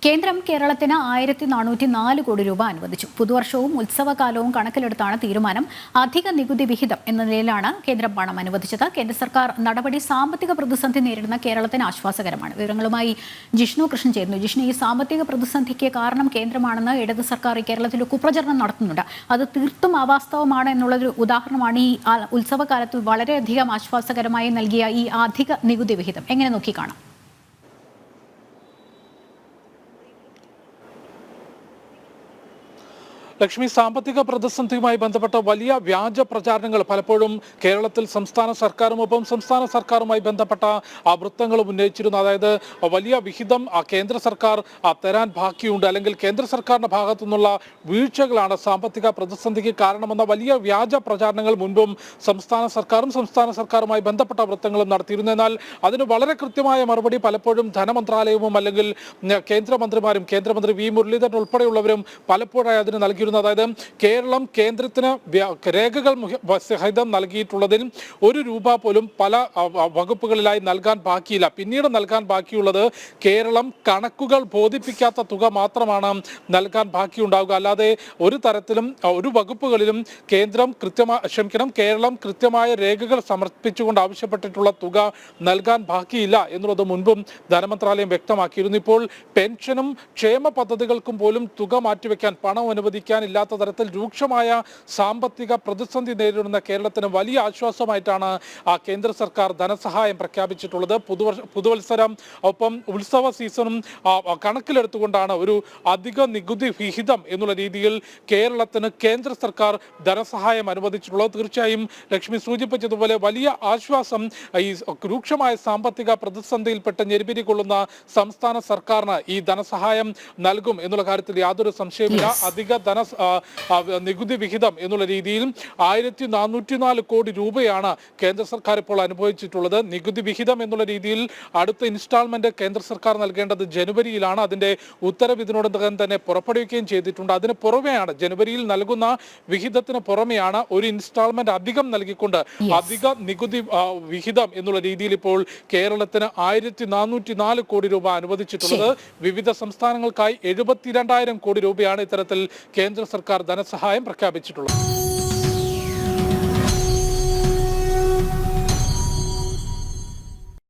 കേന്ദ്രം കേരളത്തിന് 1404 കോടി രൂപ അനുവദിച്ചു. പുതുവർഷവും ഉത്സവകാലവും കണക്കിലെടുത്താണ് തീരുമാനം. അധിക നികുതി വിഹിതം എന്ന നിലയിലാണ് കേന്ദ്രം പണം അനുവദിച്ചത്. കേന്ദ്ര സർക്കാർ നടപടി സാമ്പത്തിക പ്രതിസന്ധി നേരിടുന്ന കേരളത്തിന് ആശ്വാസകരമാണ്. വിവരങ്ങളുമായി ജിഷ്ണു കൃഷ്ണൻ ചേരുന്നു. ജിഷ്ണു, ഈ സാമ്പത്തിക പ്രതിസന്ധിക്ക് കാരണം കേന്ദ്രമാണെന്ന് ഇടത് സർക്കാർ കേരളത്തിൽ കുപ്രചരണം നടത്തുന്നുണ്ട്. അത് തീർത്തും അവാസ്തവമാണ് എന്നുള്ളൊരു ഉദാഹരണമാണ് ഈ ഉത്സവകാലത്ത് വളരെയധികം ആശ്വാസകരമായി നൽകിയ ഈ അധിക നികുതി വിഹിതം. എങ്ങനെ നോക്കിക്കാണാം? ലക്ഷ്മി, സാമ്പത്തിക പ്രതിസന്ധിയുമായി ബന്ധപ്പെട്ട വലിയ വ്യാജ പ്രചാരണങ്ങൾ പലപ്പോഴും കേരളത്തിൽ സംസ്ഥാന സർക്കാരുമൊപ്പം സംസ്ഥാന സർക്കാരുമായി ബന്ധപ്പെട്ട വൃത്തങ്ങളും ഉന്നയിച്ചിരുന്നു. അതായത് വലിയ വിഹിതം കേന്ദ്ര സർക്കാർ തരാൻ ബാക്കിയുണ്ട്, അല്ലെങ്കിൽ കേന്ദ്ര സർക്കാരിന്റെ ഭാഗത്തു നിന്നുള്ള വീഴ്ചകളാണ് സാമ്പത്തിക പ്രതിസന്ധിക്ക് കാരണമെന്ന വലിയ വ്യാജ പ്രചാരണങ്ങൾ മുൻപും സംസ്ഥാന സർക്കാരുമായി ബന്ധപ്പെട്ട വൃത്തങ്ങളും നടത്തിയിരുന്നു. എന്നാൽ അതിന് വളരെ കൃത്യമായ മറുപടി പലപ്പോഴും ധനമന്ത്രാലയവും അല്ലെങ്കിൽ കേന്ദ്രമന്ത്രിമാരും, കേന്ദ്രമന്ത്രി വി മുരളീധരൻ ഉൾപ്പെടെയുള്ളവരും പലപ്പോഴായി അതിന് നൽകിയിരുന്നു. അതായത് കേരളം കേന്ദ്രത്തിന് രേഖകൾ സഹിതം നൽകിയിട്ടുള്ളതിൽ ₹1 പോലും പല വകുപ്പുകളിലായി നൽകാൻ ബാക്കിയില്ല. പിന്നീട് നൽകാൻ ബാക്കിയുള്ളത് കേരളം കണക്കുകൾ ബോധിപ്പിക്കാത്ത തുക മാത്രമാണ് നൽകാൻ ബാക്കിയുണ്ടാവുക. അല്ലാതെ ഒരു തരത്തിലും ഒരു വകുപ്പുകളിലും കേരളം കൃത്യമായ രേഖകൾ സമർപ്പിച്ചുകൊണ്ട് ആവശ്യപ്പെട്ടിട്ടുള്ള തുക നൽകാൻ ബാക്കിയില്ല എന്നുള്ളത് മുൻപും ധനമന്ത്രാലയം വ്യക്തമാക്കിയിരുന്നു. ഇപ്പോൾ പെൻഷനും ക്ഷേമ പദ്ധതികൾക്കും പോലും തുക മാറ്റിവെക്കാൻ, പണം അനുവദിക്കാൻ ഇല്ലാത്ത തരത്തിൽ രൂക്ഷമായ സാമ്പത്തിക പ്രതിസന്ധി നേരിടുന്ന കേരളത്തിന് വലിയ ആശ്വാസമായിട്ടാണ് കേന്ദ്ര സർക്കാർ ധനസഹായം പ്രഖ്യാപിച്ചിട്ടുള്ളത്. പുതുവത്സരം ഒപ്പം ഉത്സവ സീസണും കണക്കിലെടുത്തുകൊണ്ടാണ് ഒരു അധിക നികുതി വിഹിതം എന്നുള്ള രീതിയിൽ കേരളത്തിന് കേന്ദ്ര സർക്കാർ ധനസഹായം അനുവദിച്ചിട്ടുള്ളത്. തീർച്ചയായും ലക്ഷ്മി സൂചിപ്പിച്ചതുപോലെ വലിയ ആശ്വാസം ഈ രൂക്ഷമായ സാമ്പത്തിക പ്രതിസന്ധിയിൽപ്പെട്ട് ഞെരിപിരി കൊള്ളുന്ന സംസ്ഥാന സർക്കാരിന് ഈ ധനസഹായം നൽകും എന്നുള്ള കാര്യത്തിൽ യാതൊരു സംശയമില്ല. അധിക നികുതി വിഹിതം എന്നുള്ള രീതിയിൽ 1404 കോടി രൂപയാണ് കേന്ദ്ര സർക്കാർ ഇപ്പോൾ അനുഭവിച്ചിട്ടുള്ളത്. നികുതി വിഹിതം എന്നുള്ള രീതിയിൽ അടുത്ത ഇൻസ്റ്റാൾമെന്റ് കേന്ദ്ര സർക്കാർ നൽകേണ്ടത് ജനുവരിയിലാണ്. അതിന്റെ ഉത്തരവ് ഇതിനോടകം തന്നെ പുറപ്പെടുവിക്കുകയും ചെയ്തിട്ടുണ്ട്. അതിന് പുറമെയാണ്, ജനുവരിയിൽ നൽകുന്ന വിഹിതത്തിന് പുറമെയാണ് ഒരു ഇൻസ്റ്റാൾമെന്റ് അധികം നൽകിക്കൊണ്ട് അധിക നികുതി വിഹിതം എന്നുള്ള രീതിയിൽ ഇപ്പോൾ കേരളത്തിന് 1404 കോടി രൂപ അനുവദിച്ചിട്ടുള്ളത്. വിവിധ സംസ്ഥാനങ്ങൾക്കായി 72,000 കോടി രൂപയാണ് ഇത്തരത്തിൽ കേന്ദ്ര സർക്കാർ ധനസഹായം പ്രഖ്യാപിച്ചിട്ടുള്ളത്.